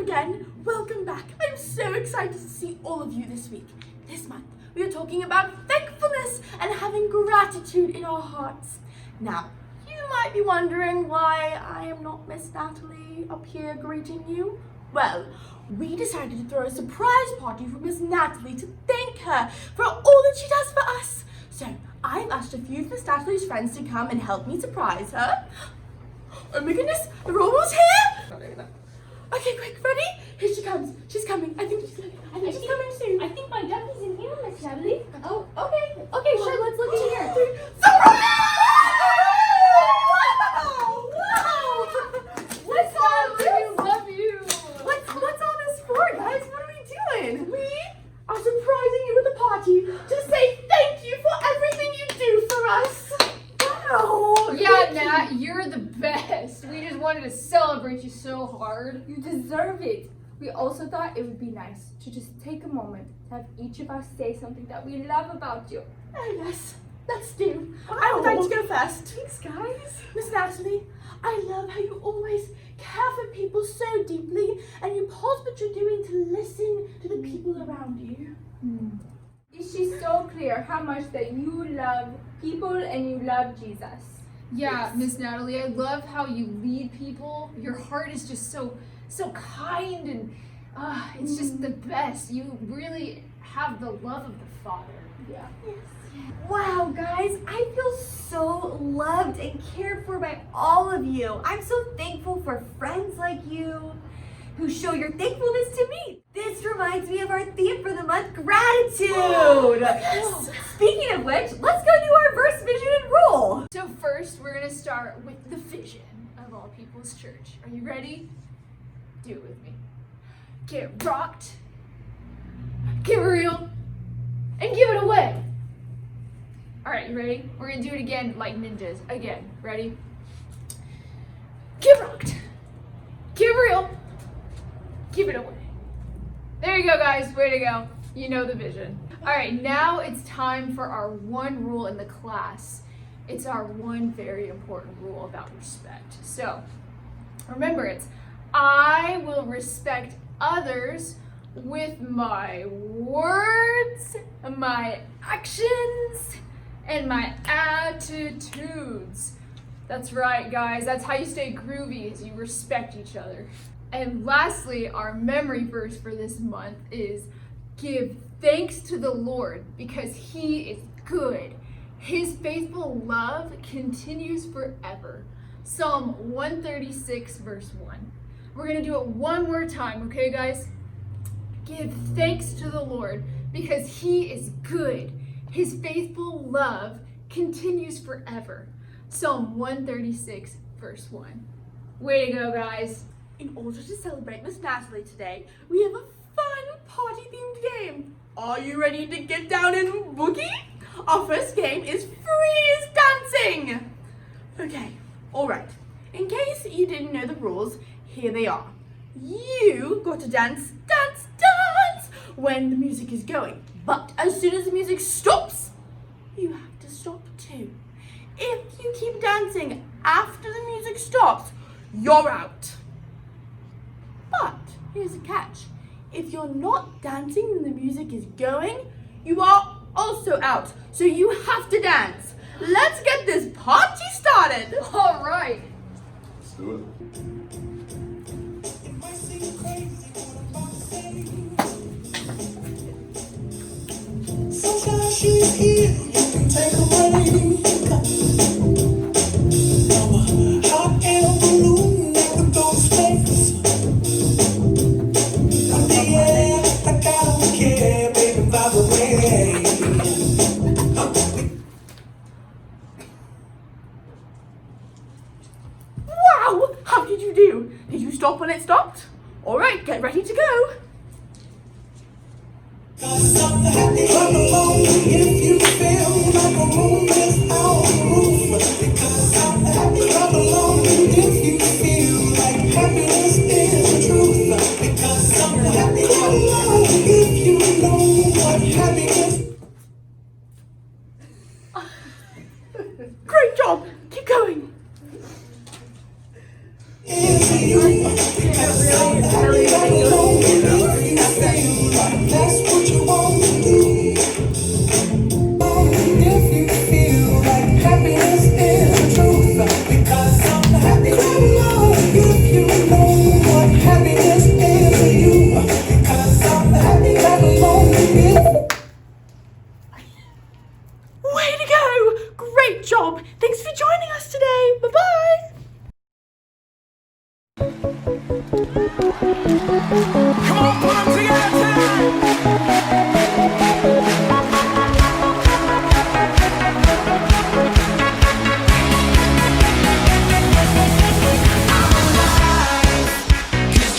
again. Welcome back. I'm so excited to see all of you this week. This month, we are talking about thankfulness and having gratitude in our hearts. Now, you might be wondering why I am not Miss Natalie up here greeting you. Well, we decided to throw a surprise party for Miss Natalie to thank her for all that she does for us. So, I've asked a few of Miss Natalie's friends to come and help me surprise her. Oh my goodness, they're almost here! Okay, quick, ready? Here she comes. She's coming. I think she's coming soon. I think my ducky's in here, Miss Natalie. Oh, okay. Okay, sure, let's look in here. What's all We this? love you. What's all this for, guys? What are we doing? We are surprising you with a party to say thank you for everything you do for us. Wow. Yeah, Nat, you're the best. We just wanted to celebrate you so hard. You deserve it. We also thought it would be nice to just take a moment to have each of us say something that we love about you. Oh yes, let's do. I would like to go first. Thanks, guys. Miss Natalie, I love how you always care for people so deeply and you pause what you're doing to listen to the people around you. Is she so clear how much that you love people and you love Jesus? Yeah, Miss Natalie, I love how you lead people. Your heart is just so kind and it's just the best. You really have the love of the Father. Yeah. Wow, guys, I feel so loved and cared for by all of you. I'm so thankful for friends like you who show your thankfulness to me. This reminds me of our theme for the month, gratitude. Yes. Speaking of which, let's go do our verse, vision, and rule. So first, we're going to start with the vision of All People's Church. Are you ready? Do it with me. Get rocked, get real, and give it away. All right, you ready? We're going to do it again like ninjas. Again, ready? Get rocked, get real, give it away. There you go, guys. Way to go. You know the vision. All right, now it's time for our one rule in the class. It's our one very important rule about respect. So remember, it's I will respect others with my words, my actions, and my attitudes. That's right, guys. That's how you stay groovy, is you respect each other. And lastly, our memory verse for this month is give thanks to the Lord because he is good. His faithful love continues forever. Psalm 136 verse 1. We're going to do it one more time, okay, guys? Give thanks to the Lord because he is good. His faithful love continues forever. Psalm 136 verse 1. Way to go, guys. In order to celebrate Miss Natalie today, we have a fun party-themed game. Are you ready to get down and boogie? Our first game is freeze dancing. Okay, all right. In case you didn't know the rules, here they are. You got to dance, dance, dance when the music is going. But as soon as the music stops, you have to stop too. If you keep dancing after the music stops, you're out. But here's a catch. If you're not dancing when the music is going, you are also out. So you have to dance. Let's get this party started. All right. Let's do it. Sometimes she's here, you can take away. I'm a hot air balloon that could go to space. I'm the air, like I don't care, baby, by the way. Wow, how did you do? Did you stop when it stopped? All right, get ready to go. Clap along if you feel like a room without a roof. Clap along if you feel like happiness is the truth. Because I'm happy. Clap along if you know what happiness Great job. Keep going. is to you. Because I'm happy. Come on, put 'em together.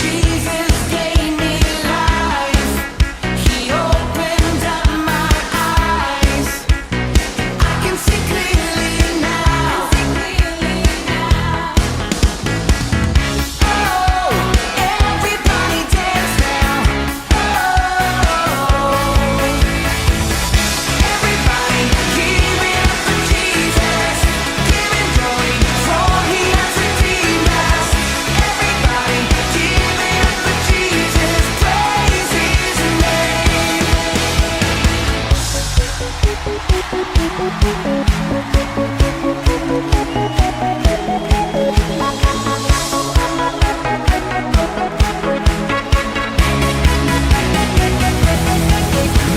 Jesus gave me life. He opened up my eyes. I can see clearly now. Oh, everybody dance now. Oh, everybody give it up for Jesus. Give him glory, for he has redeemed us. Everybody give it up for Jesus. Praise his name.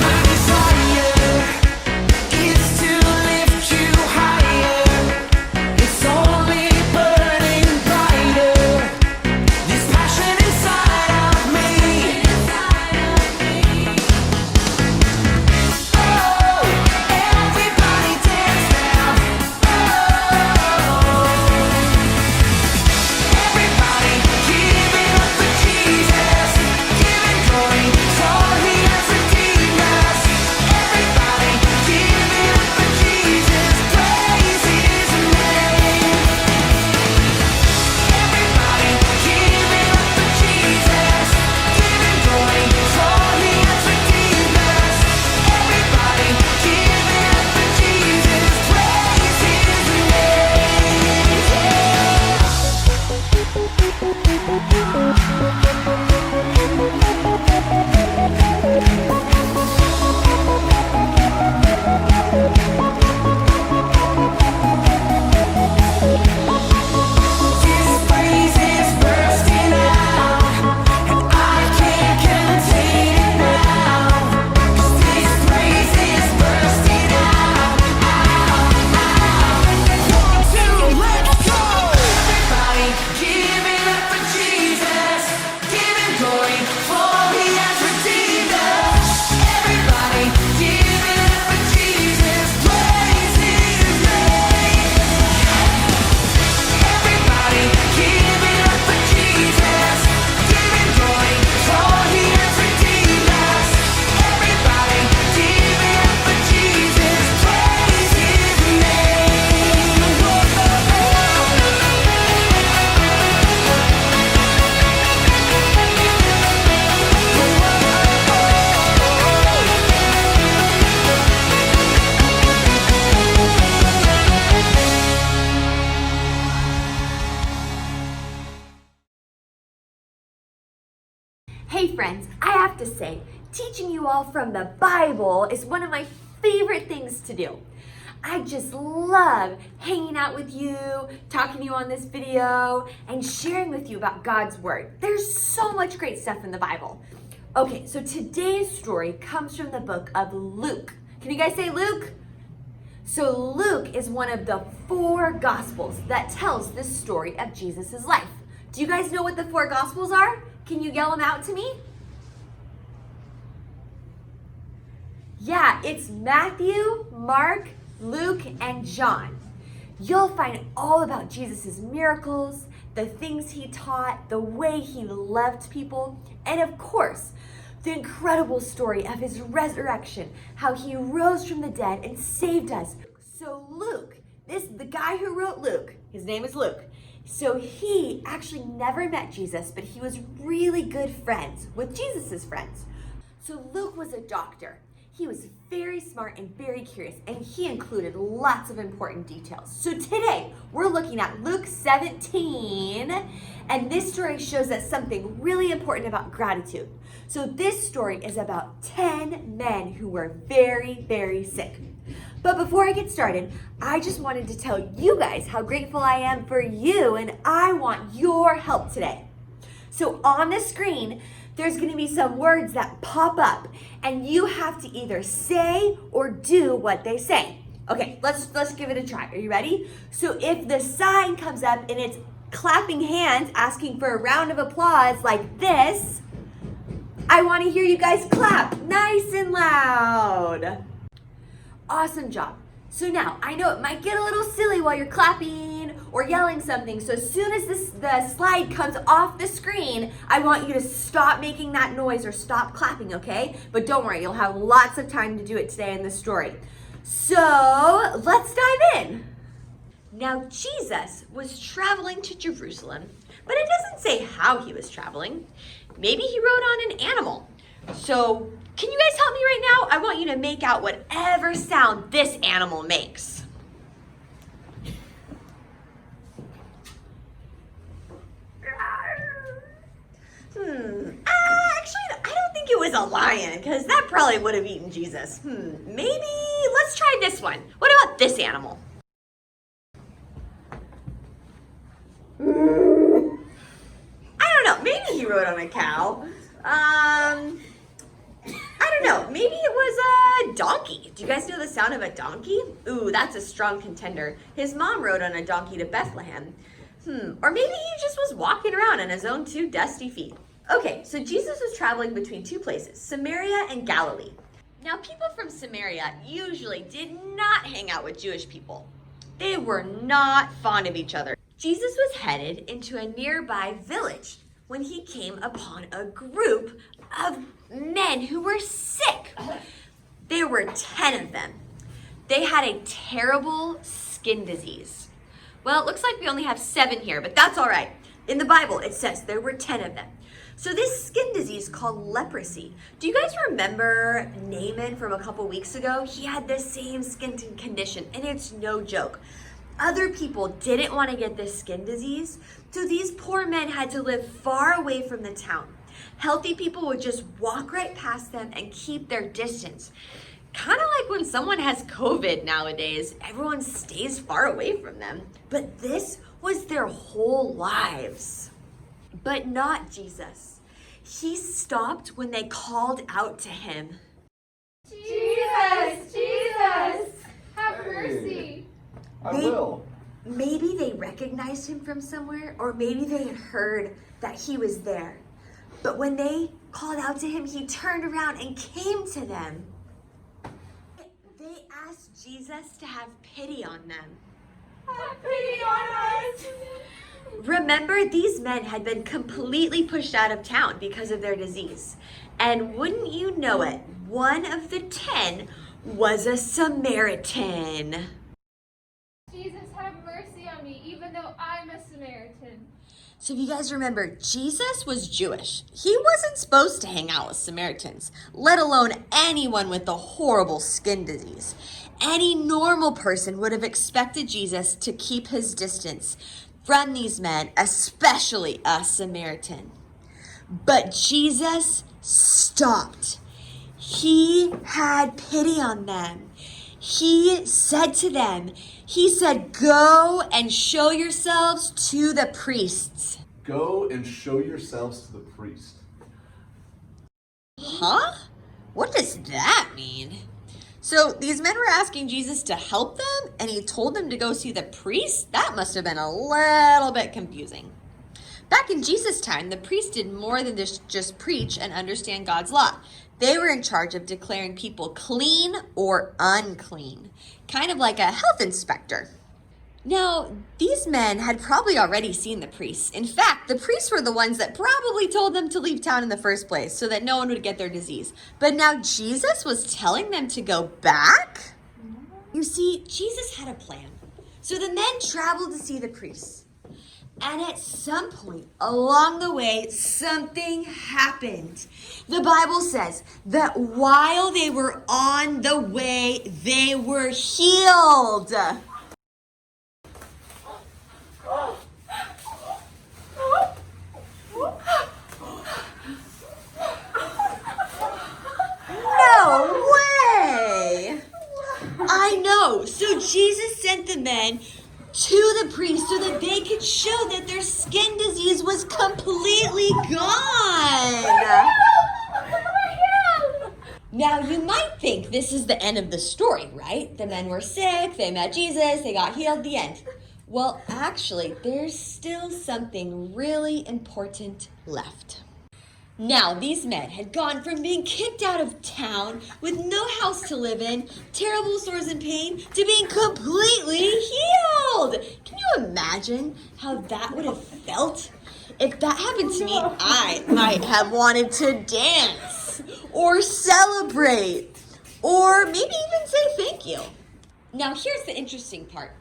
My desire is to lift you higher. It's only burning brighter. This passion inside of me. Oh, everybody dance now. Oh, everybody give it up for Jesus. Give him glory, for he has redeemed us. Everybody give it up for Jesus. Praise his name. Everybody give it up for Jesus. Give him glory, for he has redeemed us. Everybody give it up for Jesus. Praise his This praise is bursting out, and I can't contain it now. 'Cause this praise is bursting out. 1, 2, let's go! Everybody give it up for Jesus. Give him glory, for he has redeemed us. Everybody give it up for Jesus. Praise his name. Everybody give it up for Jesus. Give him glory, for he has redeemed us. Everybody give it up for Jesus. Praise his Hey friends, I have to say, teaching you all from the Bible is one of my favorite things to do. I just love hanging out with you, talking to you on this video, and sharing with you about God's Word. There's so much great stuff in the Bible. Okay, so today's story comes from the book of Luke. Can you guys say Luke? So Luke is one of the 4 Gospels that tells the story of Jesus' life. Do you guys know what the 4 Gospels are? Can you yell them out to me? Yeah, it's Matthew, Mark, Luke, and John. You'll find all about Jesus' miracles, the things he taught, the way he loved people, and of course, the incredible story of his resurrection, how he rose from the dead and saved us. So Luke, the guy who wrote Luke, his name is Luke. So he actually never met Jesus, but he was really good friends with Jesus's friends. So Luke was a doctor. He was very smart and very curious, and he included lots of important details. So today, we're looking at Luke 17, and this story shows us something really important about gratitude. So this story is about 10 men who were very, very sick. But before I get started, I just wanted to tell you guys how grateful I am for you, and I want your help today. So on the screen, there's going to be some words that pop up, and you have to either say or do what they say. Okay, let's give it a try. Are you ready? So if the sign comes up and it's clapping hands, asking for a round of applause like this. I want to hear you guys clap nice and loud. Awesome job. So now, I know it might get a little silly while you're clapping or yelling something, so as soon as the slide comes off the screen, I want you to stop making that noise or stop clapping, okay? But don't worry, you'll have lots of time to do it today in the story. So, let's dive in. Now, Jesus was traveling to Jerusalem, but it doesn't say how he was traveling. Maybe he rode on an animal. So, can you guys help me right now? I want you to make out whatever sound this animal makes. Actually, I don't think it was a lion, because that probably would have eaten Jesus. Maybe, let's try this one. What about this animal? I don't know, maybe he rode on a cow. I don't know, maybe it was a donkey. Do you guys know the sound of a donkey? Ooh, that's a strong contender. His mom rode on a donkey to Bethlehem. Or maybe he just was walking around on his own 2 dusty feet. Okay, so Jesus was traveling between 2 places, Samaria and Galilee. Now, people from Samaria usually did not hang out with Jewish people. They were not fond of each other. Jesus was headed into a nearby village when he came upon a group of men who were sick. There were 10 of them. They had a terrible skin disease. Well, it looks like we only have 7 here, but that's all right. In the Bible, it says there were 10 of them. So this skin disease called leprosy. Do you guys remember Naaman from a couple weeks ago? He had the same skin condition, and it's no joke. Other people didn't want to get this skin disease, so these poor men had to live far away from the town. Healthy people would just walk right past them and keep their distance. Kind of like when someone has COVID nowadays, everyone stays far away from them. But this was their whole lives. But not Jesus. He stopped when they called out to him. Jesus! Jesus! Have mercy! I will. Maybe they recognized him from somewhere, or maybe they had heard that he was there. But when they called out to him, he turned around and came to them. They asked Jesus to have pity on them. Have pity on us! Remember, these men had been completely pushed out of town because of their disease. And wouldn't you know it, one of the 10 was a Samaritan. Jesus, have mercy on me, even though I'm a Samaritan. So if you guys remember, Jesus was Jewish. He wasn't supposed to hang out with Samaritans, let alone anyone with a horrible skin disease. Any normal person would have expected Jesus to keep his distance from these men, especially a Samaritan. But Jesus stopped. He had pity on them. He said to them, he said, "Go and show yourselves to the priests." Go and show yourselves to the priest. Huh? What does that mean? So these men were asking Jesus to help them, and he told them to go see the priest? That must have been a little bit confusing. Back in Jesus' time, the priests did more than just preach and understand God's law. They were in charge of declaring people clean or unclean, kind of like a health inspector. Now, these men had probably already seen the priests. In fact, the priests were the ones that probably told them to leave town in the first place so that no one would get their disease. But now Jesus was telling them to go back? You see, Jesus had a plan. So the men traveled to see the priests. And at some point along the way, something happened. The Bible says that while they were on the way, they were healed. No way! I know. So Jesus sent the men to the priest so that they could show that their skin disease was completely gone. Now, you might think this is the end of the story, right? The men were sick, they met Jesus, they got healed, the end. Well, actually, there's still something really important left. Now, these men had gone from being kicked out of town with no house to live in, terrible sores and pain, to being completely healed. Can you imagine how that would have felt? If that happened to me, I might have wanted to dance or celebrate or maybe even say thank you. Now, here's the interesting part.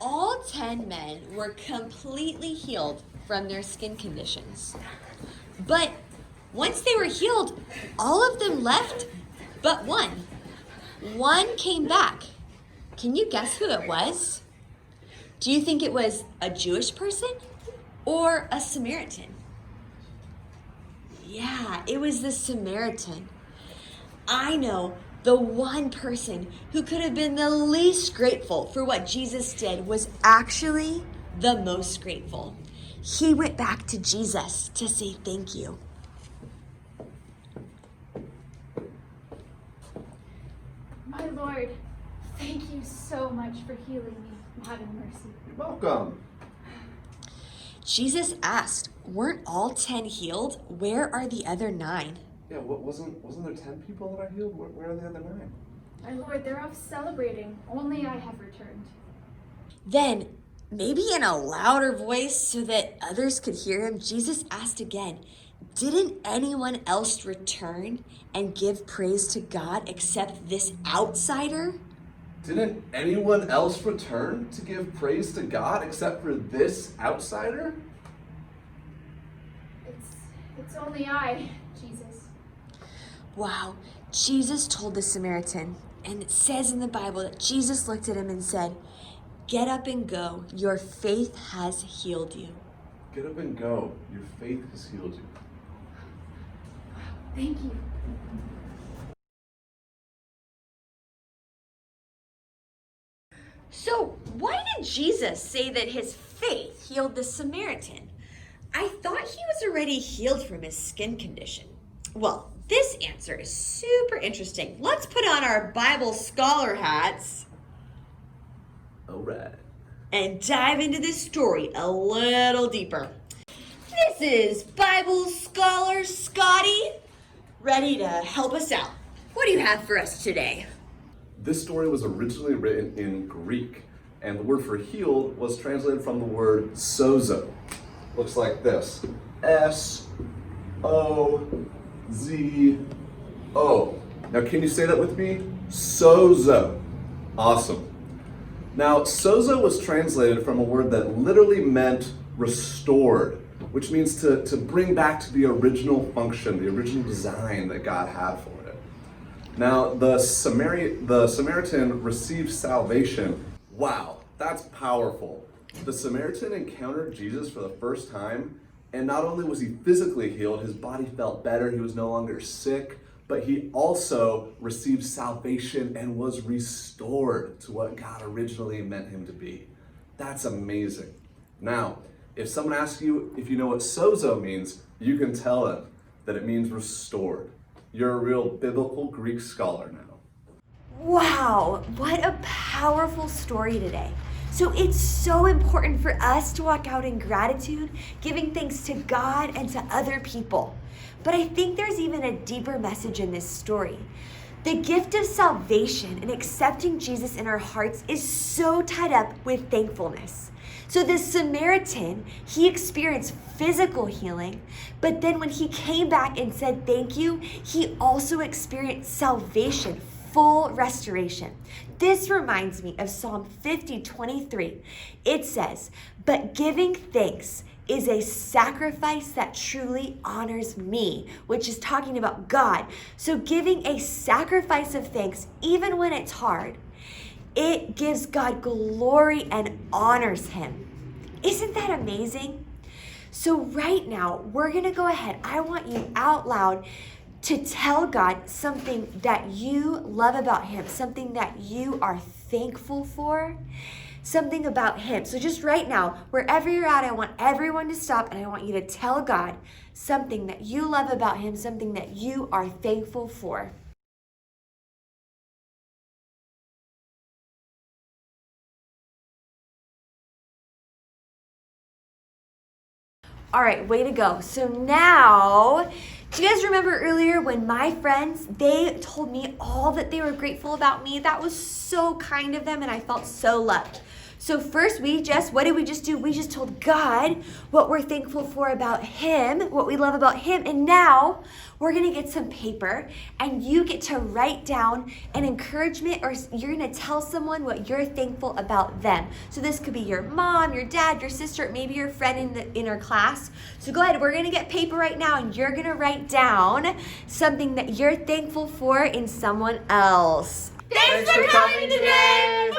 All 10 men were completely healed from their skin conditions. But once they were healed, all of them left but one. One came back. Can you guess who it was? Do you think it was a Jewish person or a Samaritan? Yeah, it was the Samaritan. I know the one person who could have been the least grateful for what Jesus did was actually the most grateful. He went back to Jesus to say thank you. My Lord, thank you so much for healing me and having mercy. You're welcome. Jesus asked, weren't all 10 healed? Where are the other 9? Yeah, wasn't there 10 people that I healed? Where are the other 9? My Lord, they're off celebrating. Only I have returned. Then, maybe in a louder voice so that others could hear him, Jesus asked again, didn't anyone else return and give praise to God except this outsider? Didn't anyone else return to give praise to God except for this outsider? It's only I, Jesus. Wow, Jesus told the Samaritan, and it says in the Bible that Jesus looked at him and said, get up and go, your faith has healed you. Get up and go. Your faith has healed you. Thank you. So, why did Jesus say that his faith healed the Samaritan? I thought he was already healed from his skin condition. Well, this answer is super interesting. Let's put on our Bible scholar hats All right. and dive into this story a little deeper. This is Bible scholar Scotty, ready to help us out. What do you have for us today? This story was originally written in Greek, and the word for healed was translated from the word sozo. Looks like this. S-O-Z-O. Now, can you say that with me? Sozo. Awesome. Now, sozo was translated from a word that literally meant restored, which means to bring back to the original function, the original design that God had for it. Now, the Samaritan received salvation. Wow, that's powerful. The Samaritan encountered Jesus for the first time, and not only was he physically healed, his body felt better, he was no longer sick, but he also received salvation and was restored to what God originally meant him to be. That's amazing. Now, if someone asks you if you know what sozo means, you can tell them that it means restored. You're a real biblical Greek scholar now. Wow, what a powerful story today. So it's so important for us to walk out in gratitude, giving thanks to God and to other people. But I think there's even a deeper message in this story. The gift of salvation and accepting Jesus in our hearts is so tied up with thankfulness. So the Samaritan, he experienced physical healing, but then when he came back and said thank you, he also experienced salvation, full restoration. This reminds me of Psalm 50:23. It says, "But giving thanks is a sacrifice that truly honors me," which is talking about God. So giving a sacrifice of thanks, even when it's hard, it gives God glory and honors him. Isn't that amazing? So right now, we're gonna go ahead. I want you out loud to tell God something that you love about him, something that you are thankful for, something about him. So just right now, wherever you're at, I want everyone to stop and I want you to tell God something that you love about him, something that you are thankful for. All right, way to go. So now, do you guys remember earlier when my friends, they told me all that they were grateful about me? That was so kind of them and I felt so loved. So first what did we just do? We just told God what we're thankful for about him, what we love about him. And now we're gonna get some paper and you get to write down an encouragement, or you're gonna tell someone what you're thankful about them. So this could be your mom, your dad, your sister, maybe your friend in our class. So go ahead, we're gonna get paper right now and you're gonna write down something that you're thankful for in someone else. Thanks for coming today!